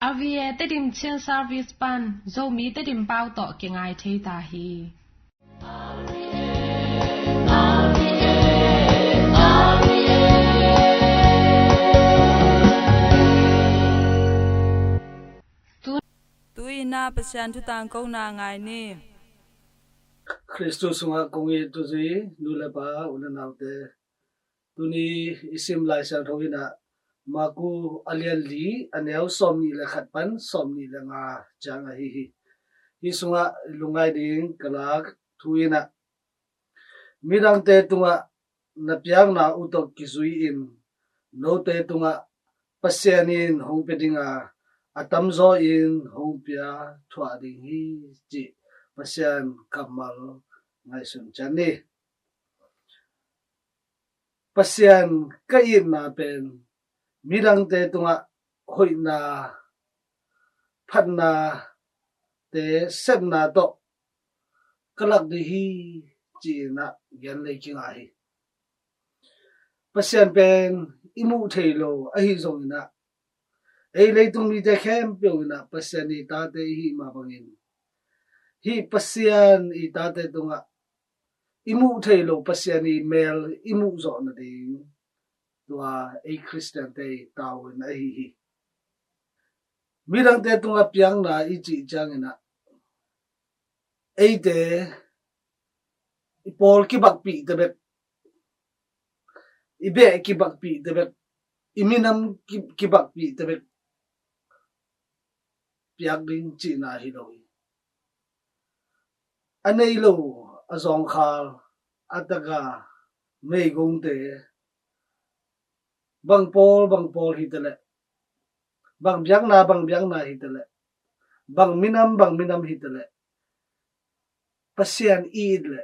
Avie te dim chen service pan zo mi te dim pau to ke ngai thei ta hi Tuina pasyan tu tang kau na ngai ni Christus sunga kongi tuzi nulaba unanaute tuni isim lai sang thawina maku aliali anew somni le khatpan somni le nga changa hi sunga lungai ding kalak thuina mirang te tunga napyang na utok kizui in no te tunga pasyanin hongpedinga atamzo in hongpia thwa ding hi chi pasyan kamal ngai sun chani pasyan kain na pen mirang te tunga hoina phanna te sepna to kalak de hi chi na gen le ki ngai pasyan pen imu thailo a hi zong na ei leitung mi te khem pe na pasyan ni ta te hi ma bangin hi pasyan I ta te tunga imu thailo pasyani mel imu zo na ding tua ei Christian te tau na hi mirang te tunga piang na I chi chang na ei te Paul ki bak pi te bet ibe ki bak pi te bet iminam ki bak pi te bet piak ding chi na hi lo anei lo azong khal ataga mei gong te bang Paul hi te le bang biang na hi te le bang minam hi te le pasyan I le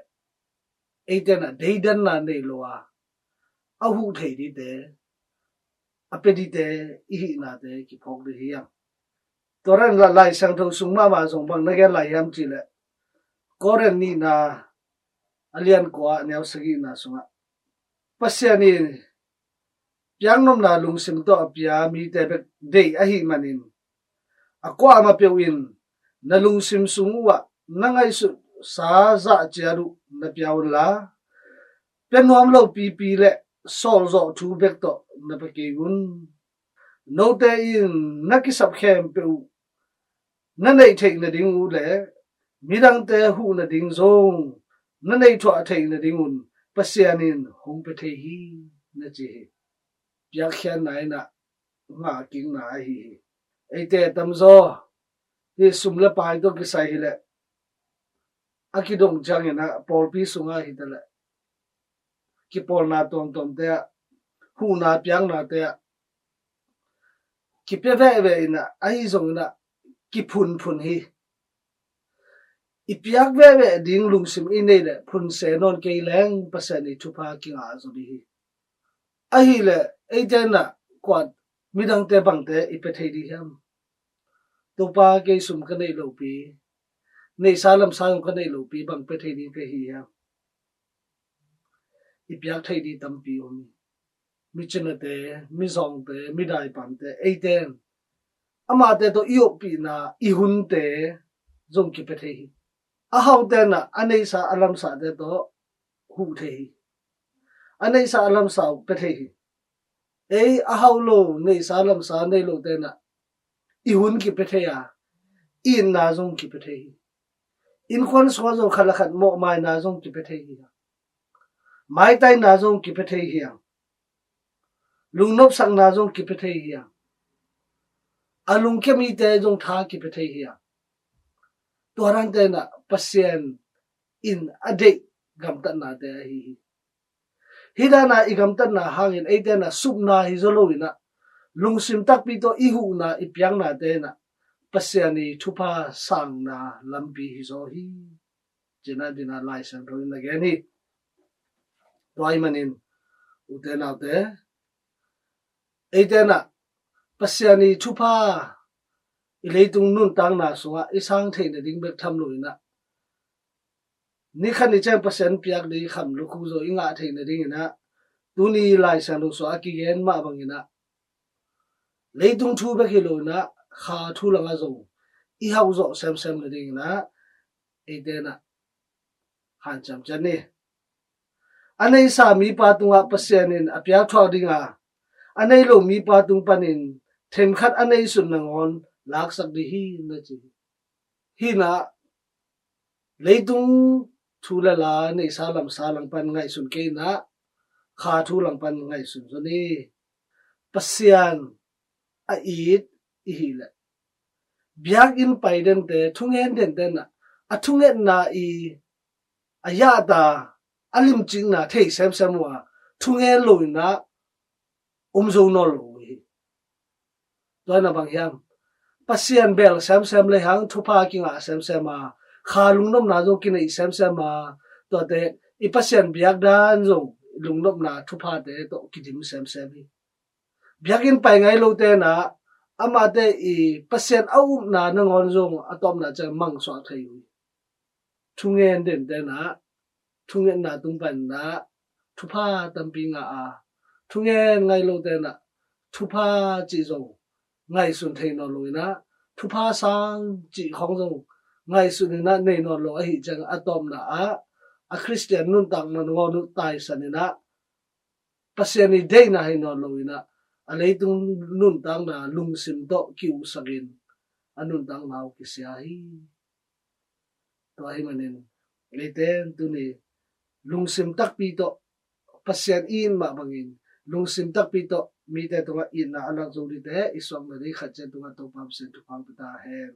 ei te na deidan na nei loa ahu thei di te apedi te I na te ki phok de hi yang toran la lai sang tho sung ma zong bang na ge lai yam chi le koren ni na alian kwa nyaw sagi na sunga pasyani piang nom na lung sim to apia mi te bek dei a hi manin akwa ma pewin na lung sim sungwa nangai su sa za chiaru na piaun la penuam lo pi le sol zo thu bek to na pakegun no te in nakisap khem pe na nei thei na ding u le mirang te hu na ding zong na nei thwa thei na ding un pasyanin hong pe thei hi na chi piak khian nai na nga king na hi ei te tamzo hi sumla pai to ki sai hi le akidong chang na Paul pi sunga hi te le ki Paul na tom te hu na piang na te ki pe ve na ai zong na ki phun hi ipiak ve ding lungsim I nei le phun se non ke leng pasani thupa ki nga zo di hi a hi le ei te na kwat midang te bang te I pe thei di ham to pa ke sum ka nei lo pi nei salam sa ka nei lo pi bang pe thei di ke hi ham ipiak thei di tam pi om mi chena te mi zong te mi dai pan te ei ten ama te to I op pi na I hun te zong ki pe thei hi a hau te na anei sa alam sa te to hu thei hi anei sa alam sa pe thei hi ei a hau lo nei sa alam sa nei lo te na I hun ki pe thei a in na zong ki pe thei hi in khon so zo khala khat mo mai na zong ki pe thei hi mai tai na zong ki pe thei hi lung nop sang na zong ki pe thei hi alung ke mi te zong tha ki pe thei hi toran te na pasien in ade gam ta na te hi hidana igam ta na hangin ei te na sup na hi zolo ina lung sim tak pi to I hu na I piang na te na pasiani thupa sang na lampi hi zo hi jena dina lai sang ro na ge ni toy manin ute na te ei te na pasiani thupa ileitung nun tang na sunga isang thei na ding bek tham lo ina ni khan ni chang pasian piak dei kham lu khu zo inga thei na ding ina tuni lai sang lo so aki gen ma bang ina leitung thu bek hi lo na kha thu langa zo I hau zo sem le ding na e de na han cham chani anei sa mi pa tunga pasyanin apya thwa dinga anei lo mi pa tung panin them khat anei sun nangon lak sak di hi na chi hi na leitung thu la la nei salam pan ngai sun ke na kha thu lang pan ngai sun zo ni pasyan a it I hi la biak in paiden te thungen den den na athungen na I aya da alim ching na thei sem wa thungen lo na zo no lo hi do na bang yam pasien bel sem le hang thupa kinga sem ma kha lungnom na zo kin I sem ma to te I pasien biak dan zo lungnom na thupa te to kidim sem hi biak in pai ngai lo te na ama te I pasien au na ngon zong atom na cha mang so thai thungen den te na thungen na tung pan na thupa tampi nga a thungen ngai lo te na thupa chi zo ngai sun thei no lo na thupa sang chi khong zo ngai sun na nei no lo hi chang atom na a Christian nun tang na ngo nu tai san na pasien ni dei na hi no lo na alei tung nun tang na lung sim to kiu sagin anun tang nau ki sia hi to ai manin leiten tu ni lung sim tak pi to pasien in ma bangin lung sim tak pi to mi te to in na anak zo ri te iswang na ri khat chen tu to pam sen tu pam ta hen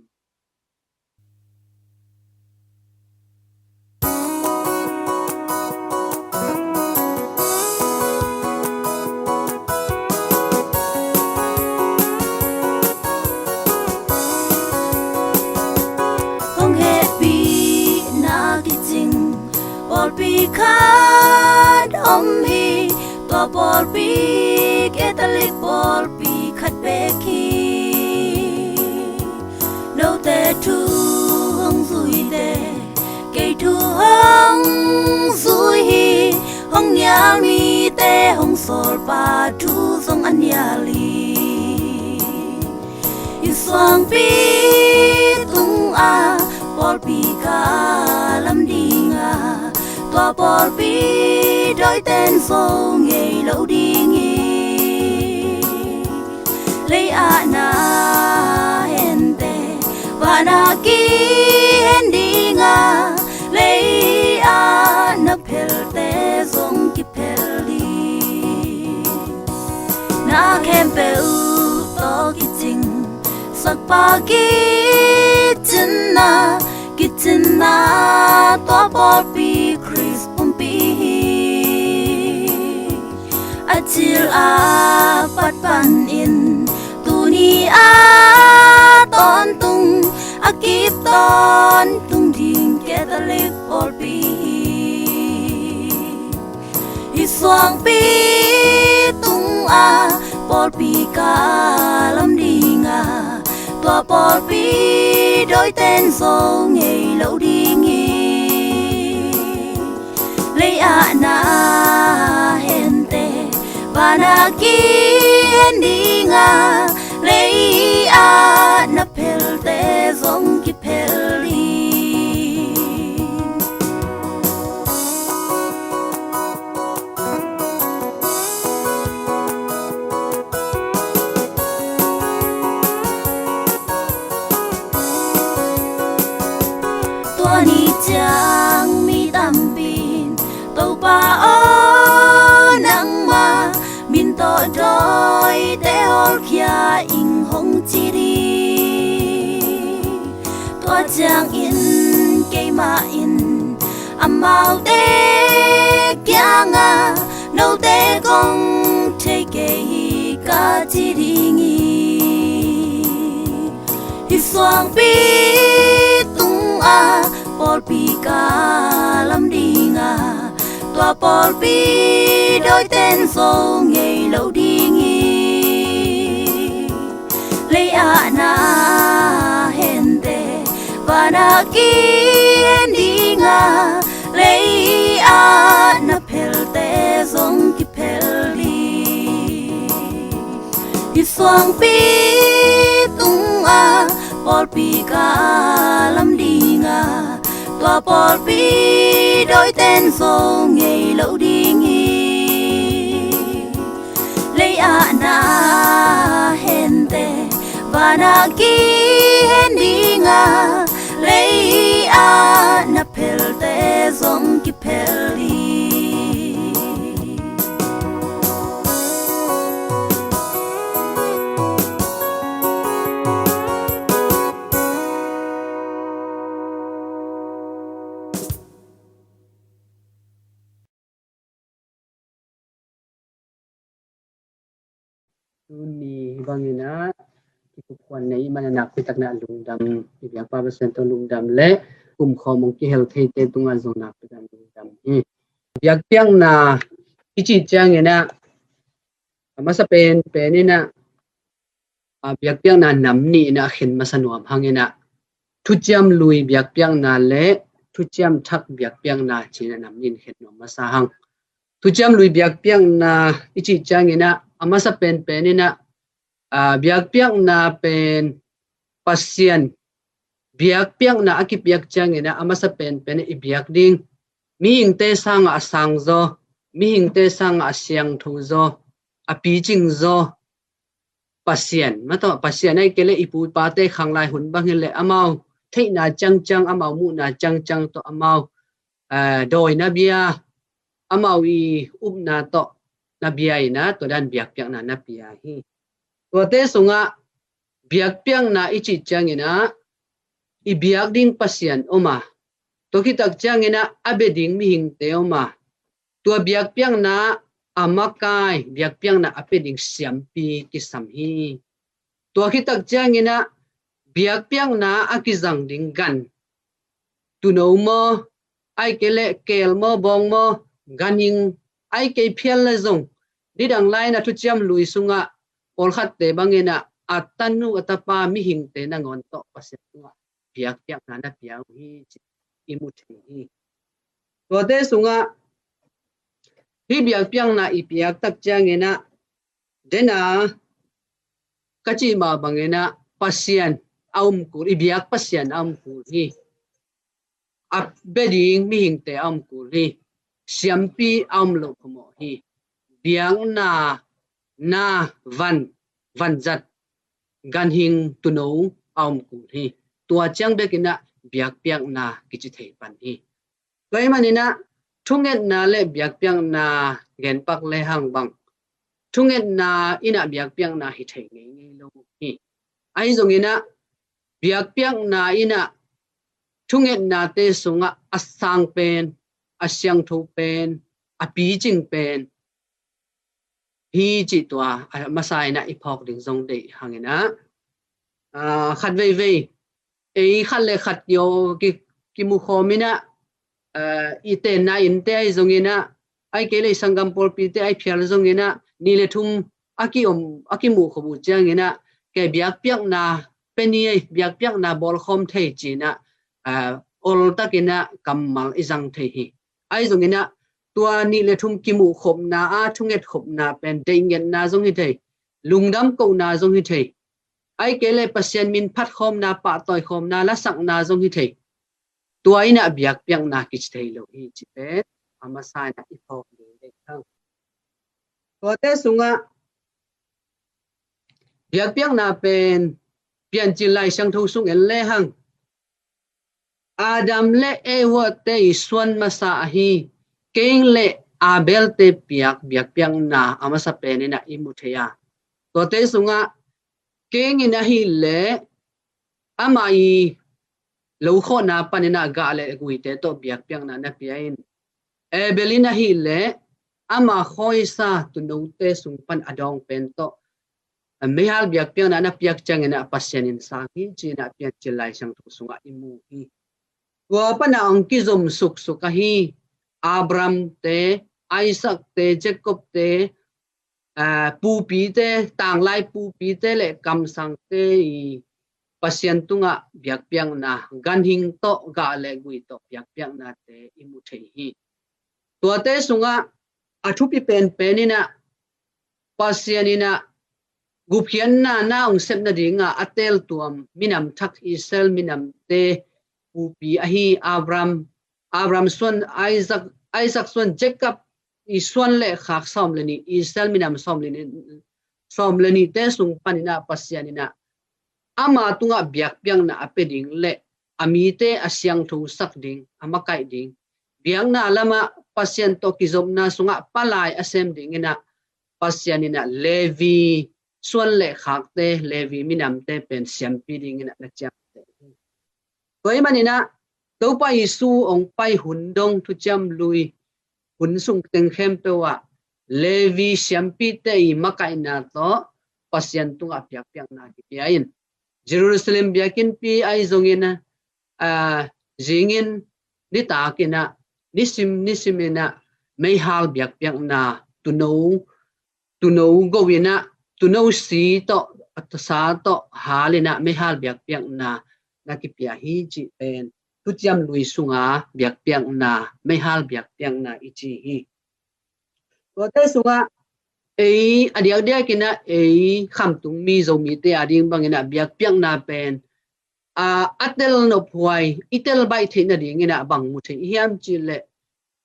Khát om hi to bol pi Catholic bol pi khát be khi đâu te thu hong zui te cây thu hong zui hi hong nya mi te hong sol pa thu song an ya li iswang pi tung a bol pi ka lam dinga tua bol pi đôi tên số ngày lâu đi nghi lấy na hen te và na ki hen đi nga lấy na pel te zong ki pel đi na kem pel to ki ting sak pa ki tin na tua bol pi Achil a pat pan in tuni a ton tung akip ton tung ding Catholic bol pi iswang pi tung a bol pi ka lam dinga tua bol pi đôi tên số ngày lâu đi nghi lấy na hen te và na ki hen đi nga lấy na pel te zong ki pel li tua ni chang mi tam pin tàu pa o nang ma min to đôi te hol kia in hong chi đi tua chang in cây ma in amau te kia nga nâu te kong te cây ka chi đi ngi hi soang pi tung a bol pi ka lam dinga tua bol pi đôi tên số ngày lâu đi nghi lấy na hen te và na ki hen đi nga lấy na pel te zong ki pel đi hi soang pi tung Paul pi ka lam đi nga tua Paul pi đôi tên số ngày lâu đi nghi lấy na hen te và na ki hen đi nga lấy na pel te zong ki pel đi ni bangina kwan nei mananak pitakna lungdam biang pa sento lungdam le khomong ki health te tunga zona pitan lungdam hi biak piang na ichi changena masa penina biak piang na namni na khin masanuam hangena thuchiam lui biak piang na le thuchiam thak biak piang na china namnin khin no masa hang thuchiam lui biak piang na ichi changena amasa penina biak piang na pen pasien biak piang na aki biak changena amasa pen i biak ding mi ingte sang asang zo mi ingte sang asyang thu zo api jing zo pasien mato pasien ai kele ipu pa te khanglai hun bangile amau theina chang amau mu na chang to amau doi na bia amau I na to na bia ina to dan biak piang na pia hi to te sunga biak piang na ichi changina I biak ding pasien oma to kitak changina abeding mi hing te oma to biak piang na amakai biak piang na apeding siampi ki samhi to kitak changina biak piang na akizang ding gan tu no mo ai kele kel mo bong mo ganing ai ke phial la zong didang lai na thu chiam lui sunga ol khat te bangena atanu atapa mi hing te na ngon to paset sunga biak piak na piau hi imu hi to te sunga hi biak piang na I piak tak changena dena kachi ma bangena pasien aum ku I biak pasien am ku hi ap beding mi hing te am ku hi siampi am lo komo hi biang na van zat gan hing tuno am ku hi tua chang bekina biak piak na kichi thei pan hi kai manina thunget na le biak piak na gen pak le hang bang thunget na ina biak piak na hi thei ngei lo hi ai zongina biak piak na ina thunget na te sunga asang pen asyang thu pen api jing pen hi chi tua masai na ipok ding zong de hangena khat vei ei khat le khat yo ki mu khomina ite na inte ai zongina ai kele sangam pol pi te ai phial zongina ni le thum aki mu khobu changina ke biak piak na peni biak piak na bol khom thei china ol takina kamal izang thei hi ai zongina tua ni le thum ki mu khom na a thunget khop na pen deinget na zong hi thei lungdam ko na zong hi thei ai kele pasien min phat khom na pa toy khom na la sak na zong hi thei tua ina biak piak na kich thei lo hi chi pe amasai na ipok de thang to te sunga biak piak na pen pian chi lai sang thu sung en le hang Adam le ewa te iswan masa hi keng le abel te biak piak na amasa penina imuthaya to te sunga keng ina hi le amai lo kho na panina ga le gui te to biak piak na piain ebelina hi le ama khoisa tu no te sung pan adong pen to mehal biak piak na piak changena pasyanin sa hi china piak chilai sang tu sunga imu hi tua pana angki zom suk hi Abram te Isaac te Jacob te pu pi te tang lai pu pi te le kam sang te pasien tunga biak piang na gan hing to ga le gui to biak piang na te imu thei hi tua te sunga athu pi pen penina pasianina gup hian na ong sem na dinga atel tuam minam thak Israel minam te upi ahi Abraham son Isaac son Jacob isuan le khak som leni Israel minam som leni te sung panina pasianina ama tunga biak piang na apeding le amite asyang thu sak ding amakai ding biang na lama pasien to kizom na sunga palai asem ding ina pasianina Levi suan le khak te Levi minam te pen siam pi ding ina na cham te toy manina to pa Isu ong pai hundong thu cham lui hun sung teng khem to wa Levi siam pi te I makai na to pasien tunga piak piang na ki piain Jerusalem biakin pi ai zongina zingin ni ta kina nisimina may hal biak piak na tuno gowina tuno si to at sa to halina may hal biak piak na nakipia hi ji pen tujiam lui sunga biak piak na may hal biak piak na ichi hi to te sunga adiak dia kina kham tung mi zo mi te ading bangina biak piak na pen atel no phuai itel bai thina ding ina bang mu the hiam chile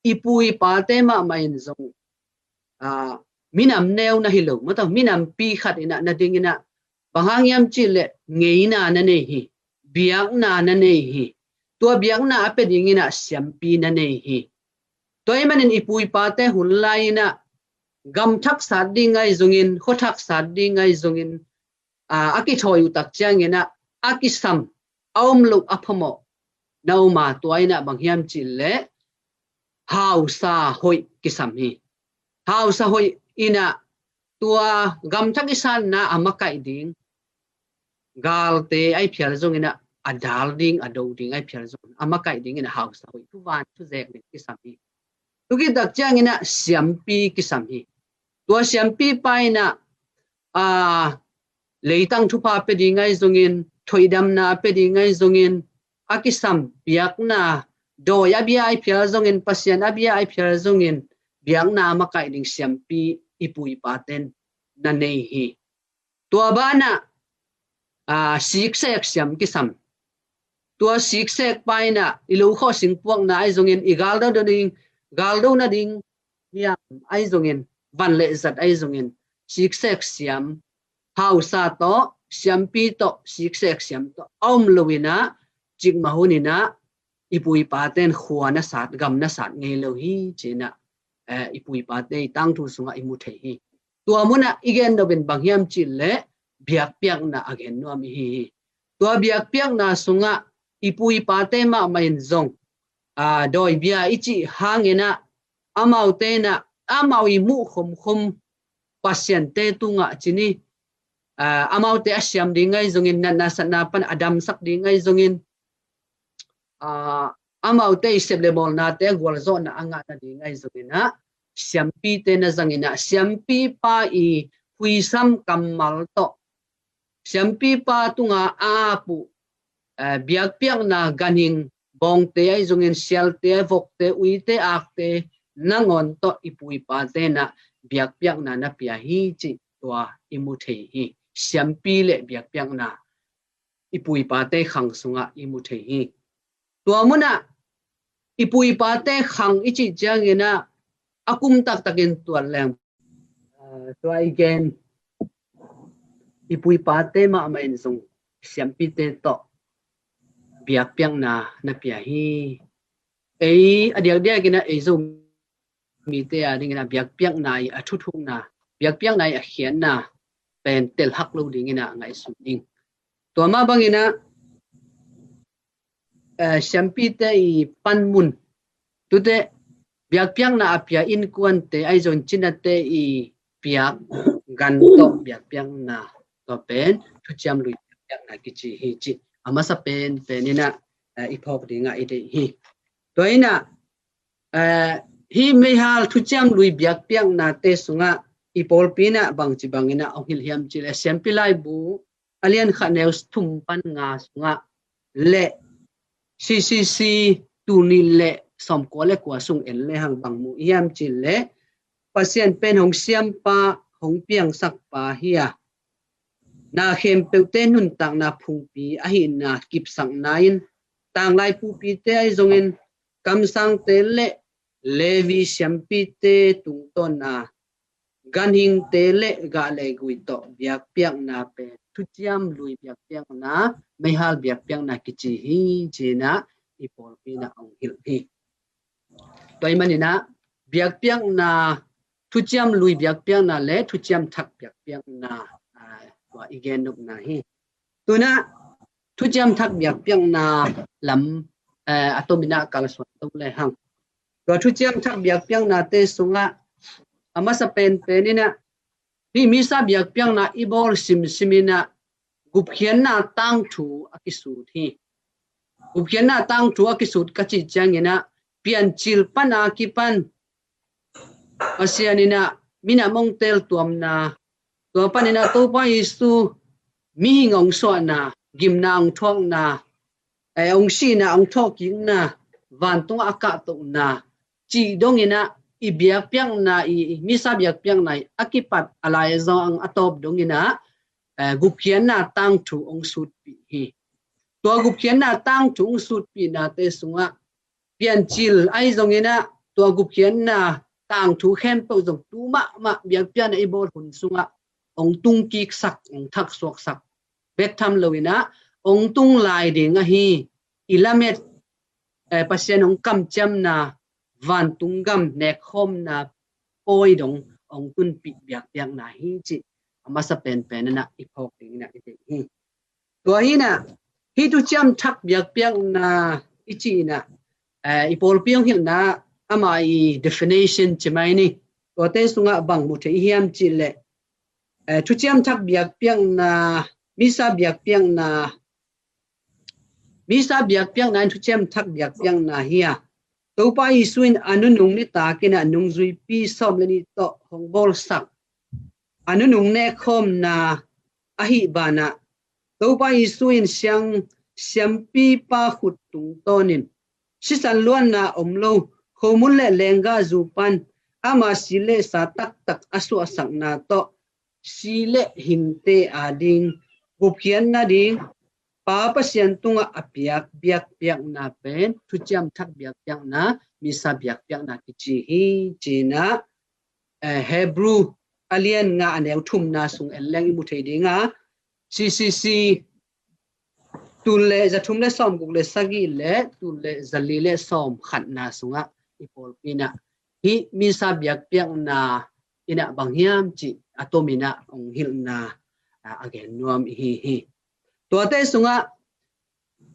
ipui pa te ma main zong minam neu na hilo mata minam pi khat ina na ding ina bangang yam chile ngeina na nei hi biak na nei hi to biak na ape ding ina siam pi na nei hi toy manin ipui pa te hunlai na gam thak sa dingai zongin khothak sa dingai zongin aki thoi utak changena aki sam aumlu aphamo nauma toina banghiam chille hausa hoi kisam hi hausa hoi ina tua gam thak isan na amakai ding galte ai phial zongina adal ding ado ding ai phial zong amakai ding ina hausa hoi tu wan tu zek ni kisam hi tuki dak changena siampi kisam hi tua siampi paina leitang thupa pe dingai zongin thoidam na pe dingai zongin akisam biak na do ya bia ai phial zongin pasian abia ai phial zongin biak na makai ding siampi ipui paten na nei hi tua bana siksek siam kisam tua siksek paina ilu kho singpuak na ai zongin igaldo galdo na ding ya ai zongin van le zat ai zongin siksek siam hausa to siampi to siksek siam to luwina jing mahunina ipui paten khuana sat gam na sat ngei lo hi china ipui pate tang thu sunga imu thei hi tua muna igen do ben banghiam chille biak piak na again no mi hi tua biak piak na sunga ipui pate ma main zong doi bia ichi hangena amaute na amawi mu khom pasien te tunga chini amaute asyam dingai zongin na sanapan adam sak dingai zongin amaute seblebol na te gwalzo na anga na dingai zongin ha siampi te na zangina siampi pa I huisam kamal to siampi pa tunga apu biak piak na ganing bong te ai zongin sial te vok te ui te ak te nangon to ipui pa te na biak piak na pia hi chi tua imu thei hi siampi le biak piak na ipui pa te khang sunga imu thei hi tua muna ipui pa te khang ichi jangena akum tak takin tuan leng tua igen ipui pa te ma main zong siampi te to biak piak na pia hi adiak dia kina zo mi te ding na biak piak na I thu thu na biak piak na I khian na pen tel hak lo ding ina ngai su ding to ma bangina siampi te I panmun tu te biak piak na apia in kuan te ai zon china te I piak gan to biak piak na to pen thu cham lui piak na ki chi hi chi ama sa pen penina ipok dinga ide hi toina hi mehal thu cham lui biak piak na te sunga ipol pina bang chi bangina ongil hiam chi le sempilai bu alian khaneus thum pan nga sunga le ccc tuni le som ko le kwa sung en le hang bang mu hiam chi le pasien pen hong siam pa hong piang sak pa hiya na khem peute nun tak na phung pi a hi na kip sang nain tang lai pu pi te ai zongin kam sang te le levi siam pi te tung ton na gan hing te le ga le gui to biak piak na pe thu chiam lui biak piak na mai hal biak piak na ki chi hi china ipol pi na ong hil hi toy manina biak piak na thu chiam lui biak piak na le thu chiam thak biak piak na wa igen nuk na hi tuna thu chiam thak biak piak na lam atomina kal so to le hang to thu chiam thak biak piak na te sunga ama sa pen penina hi misa biak piak na ibol sim simina gup khian na tang thu akisu thi gup khian na tang thu akisut ka chi changina pian chil pana ki pan asianina mina mong tel tuam na to panina to pa isu mi ngong so na gimnang thong na ong si na ong thok king na van tung aka to na chi dongina ibiak piang na I misa biak piang na akipat alai zo ang atop dongina gupkian na tang thu ong sut pi hi to gupkian na tang thu ong sut pi na te sunga pian chil ai zongina to gupkian na tang thu khem po zong tu ma biak pian ai bol hun sunga ong tung ki sak ong thak sok sak bet tham loina ong tung lai ding a hi ilamet pasien ong kam cham na van tungam nek khom na poi dong ong tun pi biak piak na hi chi ama sa pen pen na ipok ding na ite hi to hi na hi tu cham thak biak piak na ichi na ipol piang hil na ama I definition chimai ni to te sunga bang mu the hiam chi le tu cham thak biak piak na misa biak piak na tu cham thak biak piak na hiya to pa isuin anunung ni ta kina nung zui pi som le ni to hong bol sak anunung ne khom na ahi bana to pa isuin siam pi pa khut tung tonin sisan luan na omlo khomun le lenga zupan ama sile sa tak asu asak na to sile himte ading guphian na ding pa pasien tunga apiak biak piak na pen thu cham thak biak piak na misa biak piak na ki chi hi china hebrew alien nga aneu thum na sung eleng mu thei dinga ccc tule za thum le som guk le sagi le tule zali le som khat na sunga ipol pina hi misa biak piak na ina banghiam chi atomina ong hil na again nuam hi to te sunga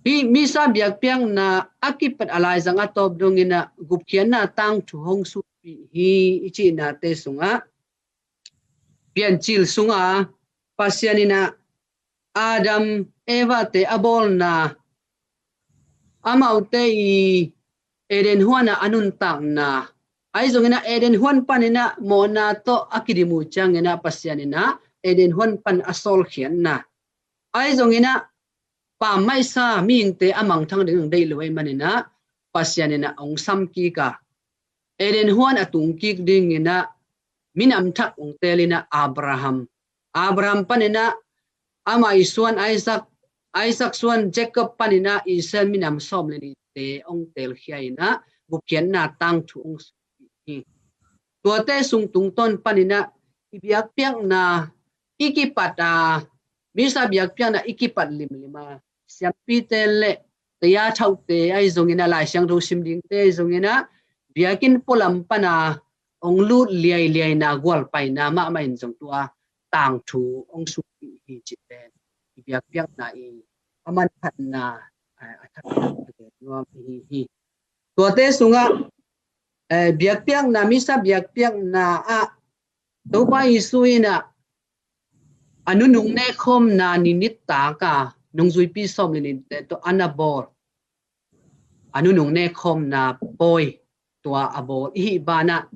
hi misa biak piang na akipat alai zanga top dongina gupkhian na tang thu hong su hi ichi na te sunga pian chil sunga pasianina adam eva te abol na amaute I eden huana anun tak na ai zongina eden huan panina mona to akidimu changena pasianina eden huan pan asol khian na ai zongina pa mai sa ming te amang thang ding dei loi manina pasianina ong sam ki ka eden huan atung ki ding ina minam thak ong telina abraham panina ama isuan isaac suan jacob panina isel minam som le ni te ong tel khiaina bukhian na tang thu ong to te sung tung ton panina ibiak piak na ikipata misa biak piak na ikipat limlima siampi te le teya thau te ai zongina lai siang ro sim ding te zongina biakin polam pana ong lut liai na gwal pai na ma in jong tua tang thu ong su hi chi ten biak piak na I aman phat na athak nuam hi to te sunga biak piak na misa biak piak na a to pa isuina anunung ne khom na ninit ta ka nung zui pi som ni to anabor anunung ne khom na poi tua abor hi bana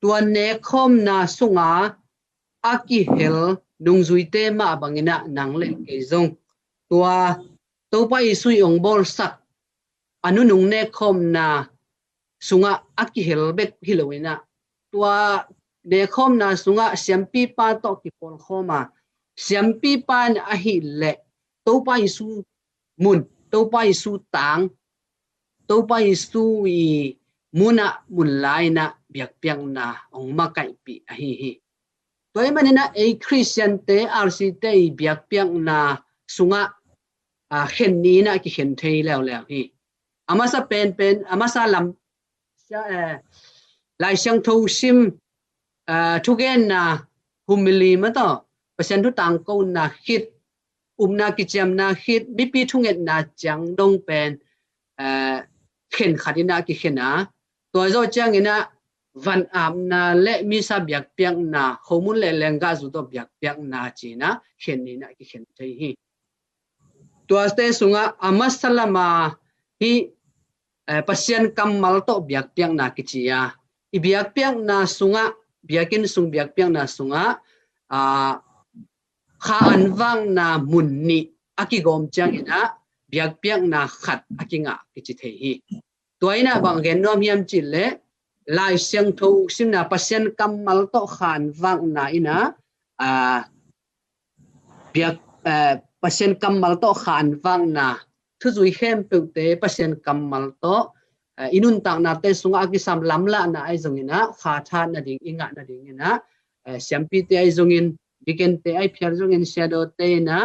tua ne khom na sunga aki hel nung zui te ma bangina nang le ke zong tua to pa isui ong bol sak anunung ne khom na sunga aki hel bek hilowina tua de khom na sunga siampi pa to ki pol khoma siam pi pan a hi le to pa isu mun to pa isu tang to pa isu i muna mun lai na biak piang na ong makai pi a hi toy manina a Christian te RC te biak piang na sunga a khen ni na ki khen thei leo hi amasa pen amasa lam lai siang tho sim thu gen na humili ma to pasien thu tang ko na hit na ki cham na hit bipi thunget na chang dong pen khen khadina ki khena toy zo chang ina van am na le mi sa biak piang na homun le lenga zu to biak piang na chi na khen ni na ki khen thei hi tua te sunga amasalama hi pasien kamal to biak piang na ki chia i biak piang na sunga biakin sung biak piang na sunga kha anwang na munni aki gom chang ina biak piang na khat akinga ki chi thei hi toina bang gen nom hiam chi le lai siang tho sim na pasien kamal to khan wang na ina biak pasien kamal to khan wang na thu zui hem pe te pasien kamal to inun tang na te sunga ki sam lam la na ai zong ina kha tha na ding inga na ding ina siampi te ai zong in diken te ai phiar zong in shadow te na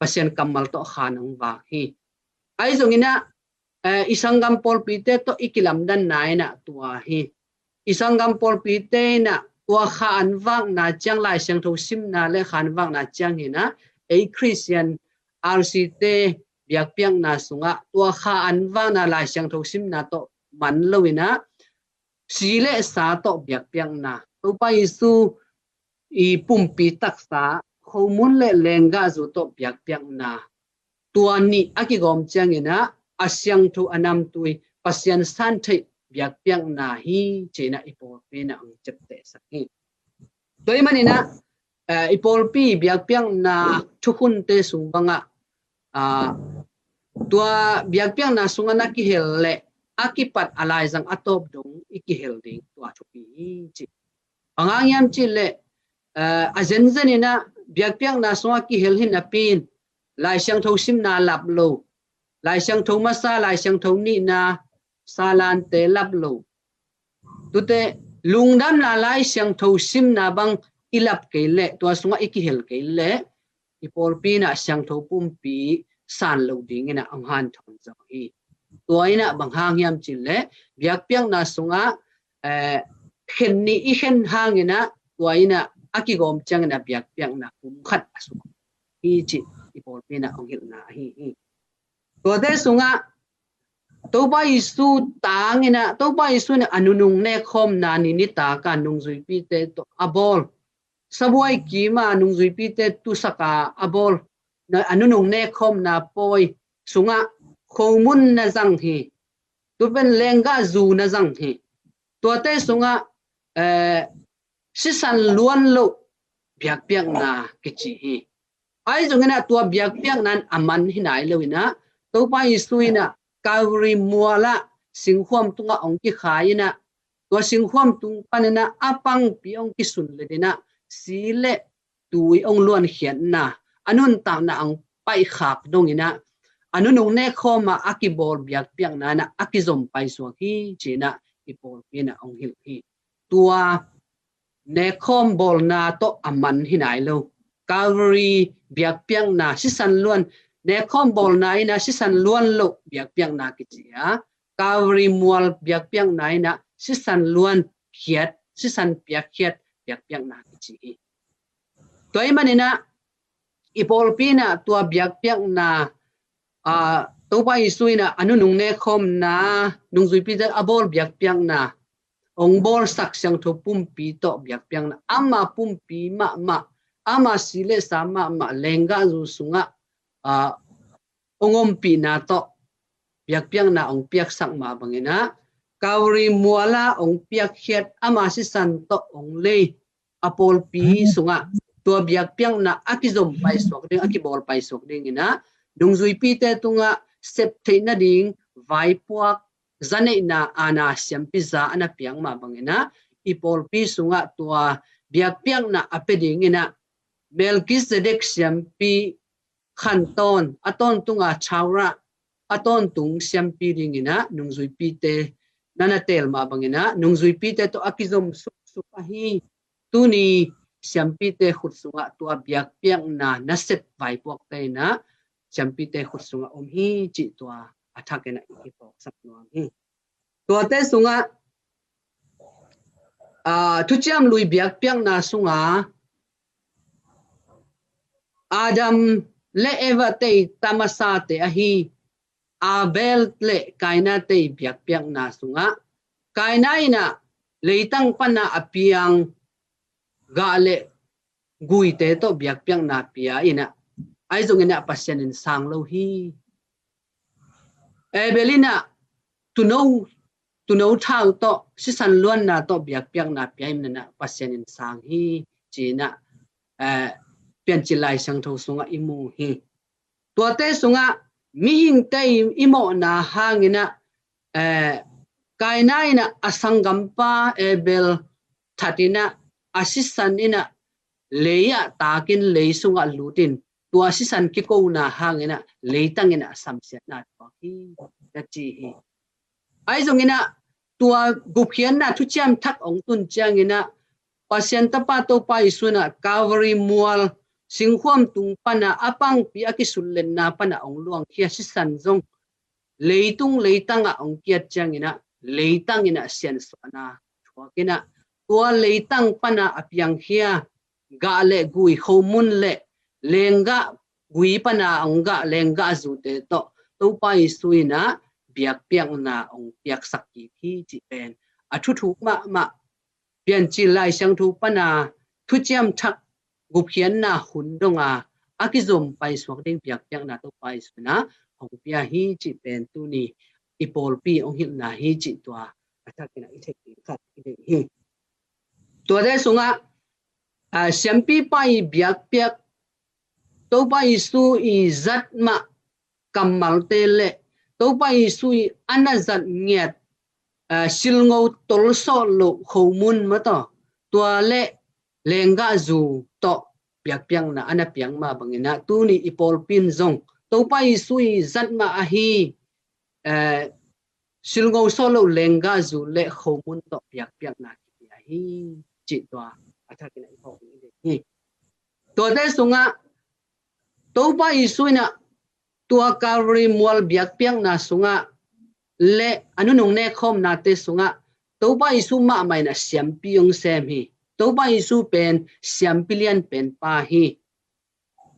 pasien kamal to khan ang wa hi ai zong ina isangam pol pite to ikilam dan nai na tua hi isangam pol pite na tua khan wang na chang lai siang tho sim na le khan wang na chang ina a Christian RC te biak piang na sunga tua kha anwang na lai siang tho sim na to man loina sile sa to biak piang na to pa isu i pumpi taksa khomun le lenga zu to biak piang na tua ni akigom chang ina asyang thu anam tui pasien san thei biak piang na hi chena ipol pe na ang chepte sakhi toy manina ipol pi biak piang na thukun te sungbanga tua biak piang na sunga na ki hel le akipat alai jang atop dong iki hel ding tua thupi chi angang yam chi le azen zenina biak piang na sunga ki hel hin apin lai siang tho sim na lap lo lai siang tho ma sa lai siang tho ni na salan te lap lo tute lungdam la lai siang tho sim na bang ilap ke le tua sunga iki hel ke le ipol pi na siang tho pum pi san lo ding ina ang han thon zo hi toina bang hang yam chin le biak piang na sunga khen ni i khen hang ina toina akigom chang na biak piang na kum khat asu hi chi ipol pi na ong hil na hi to te sunga to ba isu tang ina to ba isu na anunung ne khom na ni ni ta ka nung zui pi te to abol sabuai ki ma nung zui pi te tu saka abol na anunung ne khom na poi sunga khomun na jang hi tu ben lenga zu na jang hi to te sunga sisan luan lo biak piang na kichi hi ai zungena tua biak piang nan aman hinai lewina to pa isuina kawri muala singkhom tunga ongki khaina to singkhom tung panena apang piong ki sun le dina sile tui ong luan hian na anun ta na ang pai khak dongina anunung ne khoma akibol biak piang na na akizom pai so hi china ipol pina ong hil hi tua ne khom bol na to aman hinai lo kawri biak piang na sisan luan ne khom bol na ina sisan luan lo biak piang na kichia kawri mual biak piang na ina sisan luan khiat sisan piak khiat biak piang na kichi toy manina ipol pina tua biak piang na to pa isuina anunung ne khom na nungzui pi da abol biak piang na ong bol sak siang tho pumpi to biak piang na ama pumpi ma ama sile sama ma lenga zu sunga ongom pi na to biak piang na ong piak sak ma bangina kawri muala ong piak khiat ama si san to ong le apol pi sunga to biak piang na akizom pai sok ding akibol pai sok ding ina dungzui pi te tunga sep theina ding vai puak zane na ana siam pizza ana piang ma bangina ipol pi sunga tua biak piang na apeding ina Melchizedek siampi khanton aton tunga chawra aton tung siampi ringina nungzui pite nanatel ma bangina nungzui pite to akizom sup ahi tuni siampi te khutsunga to biak piang na naset vai pok te na siampi te khutsunga hi chi to athakena ipok saknuam hi to te sunga thuchiam lui biak piang na sunga Adam le Eva te tamasa te ahi Abel le kaina te biak piang na sunga kaina ina leitang pana apiang ga le gui te to biak piang na pia ina ai zong ina pasien in sang lo hi Ebelina tuno thau to sisan luan na to biak piang na pia im na pasien in sang hi china pian chilai sang tho sunga imu hi to te sunga mi hing te imo na hangina kaina ina asangampa Ebel thatina asisan ina leya takin leisunga lutin to asisan kiko na hangina leitang ina samsia na to hi chi hi ai zongina tua guphian na thuchiam thak ong tun changina pasien tapa to pa isuna Calvary mual singhuam tung pana apang pi akisullen na pana ong luang khia sisan zong leitung leitanga ong kiat changina leitangina sian sona thokina tua leitang pana apiang khia ga le gui khomun le lenga gui pana ongga lenga zu te to pa isuina biak piang na ong piak sakki hi chi pen athu thu ma pian chi lai sang thu pana thuchiam thak guphian na hundonga akizom pai swak ding biak piang na to pai suna ong pia hi chi pen tu ni ipol pi ong hil na hi chi twa athakina ithek khat hi to de sunga siampi pai biak piak to pai su i zat ma kamal te le to pai su i anazat ngiat silngo tolso lo khomun ma to le lenga zu to piak piang na ana piang ma bangina tu ni ipol pin zong to pai su i zat ma a hi silngo solo lenga zu le khomun to piak piak na hi chi to athakina ipok hi to de sunga to pa isuina tua Calvary mual biak piang na sunga le anu nong ne khom na te sunga to pa isu ma mai na siam piong sem hi to pa isu pen siam pilian pen pa hi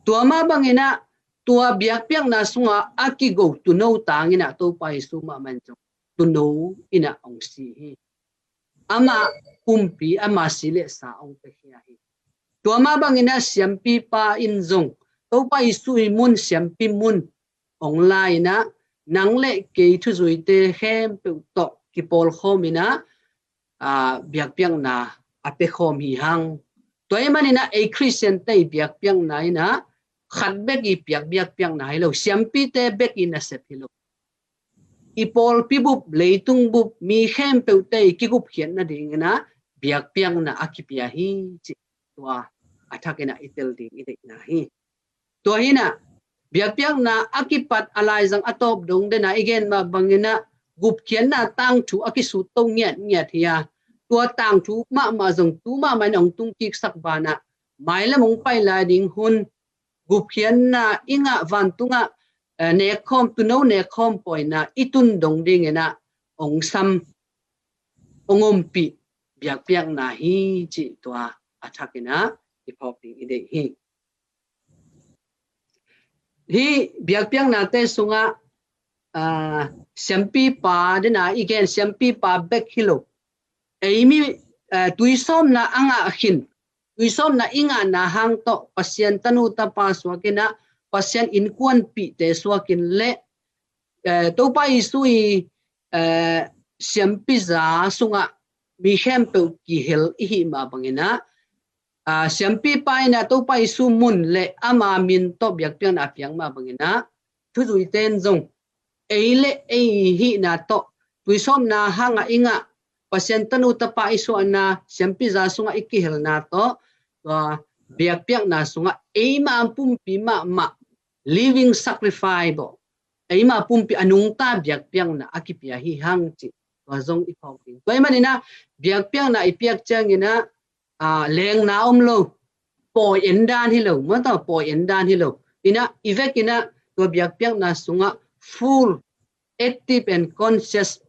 tua ma bangina tua biak piang na sunga akigo tu no tangina to pa isu ma man tu no ina ong si hi ama kumpi ama sile sa ong te hi tua ma bangina siam pi pa in zong to pa isu mun siam pi mun online na nang le ke thu zui te hem pe to ki pol khomina biak piang na ape khom hi hang toy manina a Christian te biak piang na ina khat bek i biak piang na hilo siam pi te bek in a sep hilo ipol pi bup leitung bup mi hem pe te ki gup khian na ding na biak piang na akipia hi chi tua athakena itel ding ide na hi to hina biak piang na akipat alai jang atop dong de na igen ma bangina gup khian na tang thu akisu to ngiat hiya tua tang thu ma jong tu ma mai nong tung ki sak bana mai la mong pai la ding hun gup khian na inga van tunga ne khom tu no ne khom poi na itun dong ding ena ong sam ongom pi biak piang na hi chi tua athakina ipok ding ide hi biak piang na te sunga siampi pa de na igen siampi pa bek hilo eimi tuisom na anga hin tuisom na inga na hang to pasien tanu ta pa swakina pasien in kwan pi te swakin le to pa isui siampi za sunga mi hem pe ki hel hi ma bangina siampi pa na to pa isu mun le ama min to biak piang na piang ma bangina thu zui ten zong eile hi na to tuisom na hanga inga pasien tanu ta pa isu ana siampi za sunga ikihel na to biak piak na sunga eima pumpi ma living sacrifice bo eima pumpi anung ta biak piak na akipia hi hang chi wa zong i phok ding toy manina biak piak na ipiak changina leng na lo poi endan hi lo ma ta poi endan hi lo ina ivekina to biak piak na sunga full active and conscious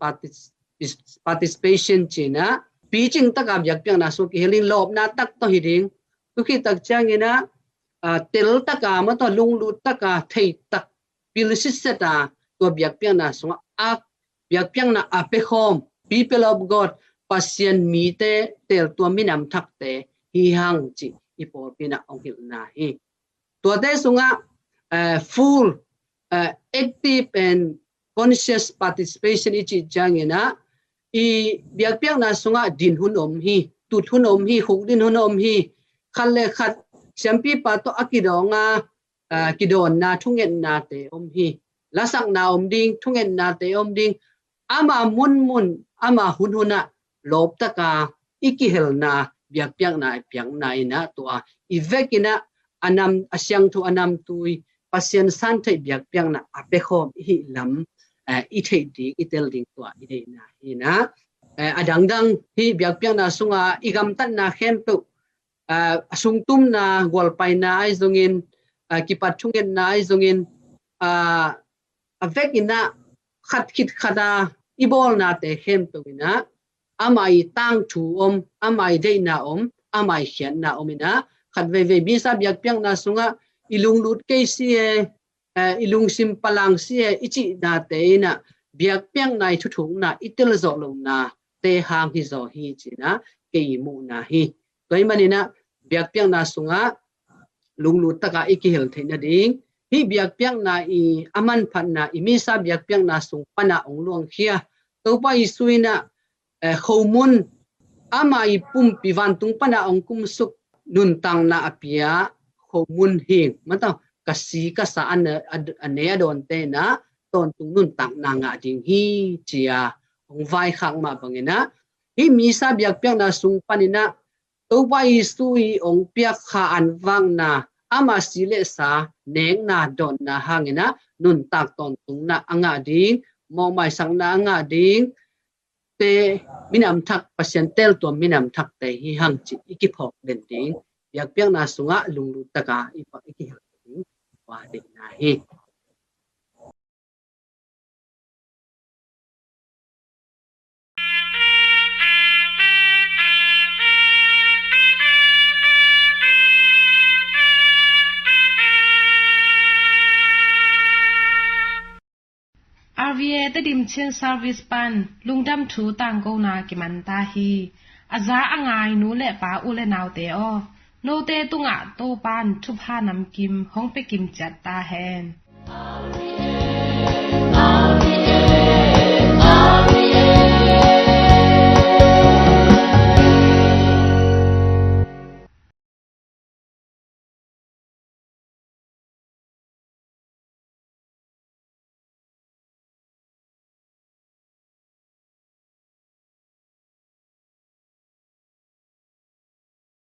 participation china pitching taka biak piak na su ki helin lob na tak to hiding tu khi tak changina tel taka ma to lung lut taka thei tak pilisita to biak piak na sunga ak biak piak na apekhom people of god pasien mi te tel to minam thak te hi hang chi ipor pina ongil na hi to te sunga full active and conscious participation ichi jangina i biak piak na sunga din hun hi tut hun hi huk din hun hi khalle khat champi pa to akidonga kidon na thungen na te hi lasak na ding thungen na te ding ama mun ama hunhuna lob taka ikihel na biak piak na piang na ina to ivekina anam asyang tu anam tui pasien san thei biak piak na apekhom hi lam i thei ding itel ding to ide na ina adangdang hi biak piak na sunga igam tan na khem tu asung tum na golpai na ai zongin kipat thungen na ai zongin avekina khat khit khada ibol na te khem tu ina amai tang thu amai dei na amai hian na ina khat ve bisa biak piak na sunga ilung lut ke si ilung sim palang si ichi na te na biak piak nai thu thung na itel zo lo na te hang hi zo hi china ke mu na hi toy manina biak piak na sunga lung lut taka ikihel theina ding hi biak piak na i aman phat na imisa biak piak na sung pana ongluang khia to pa isuina khomun ama i pum piwan tung pana ong kum suk nun tang na apia khomun hing mata kasi kasa ane adon te na ton tung nun tang na nga ding hi chia ong vai khang ma bangena hi misa biak piak na sung panina to pa isui ong piak kha anwang na ama sile sa neng na don na hangena nun tak ton tung na anga ding mo mai sang na anga ding te minam thak pasientel to minam thak te hi hang chi ikiphok den ding biak piak na sunga lunglu taka ipa iki ding wa de na hi RVA te dim chen service pan lungdam thu tang ko na ki man ta hi aza angai nu le pa u le naw te o no te tunga to pan thu pha nam kim hong pe kim chat ta hen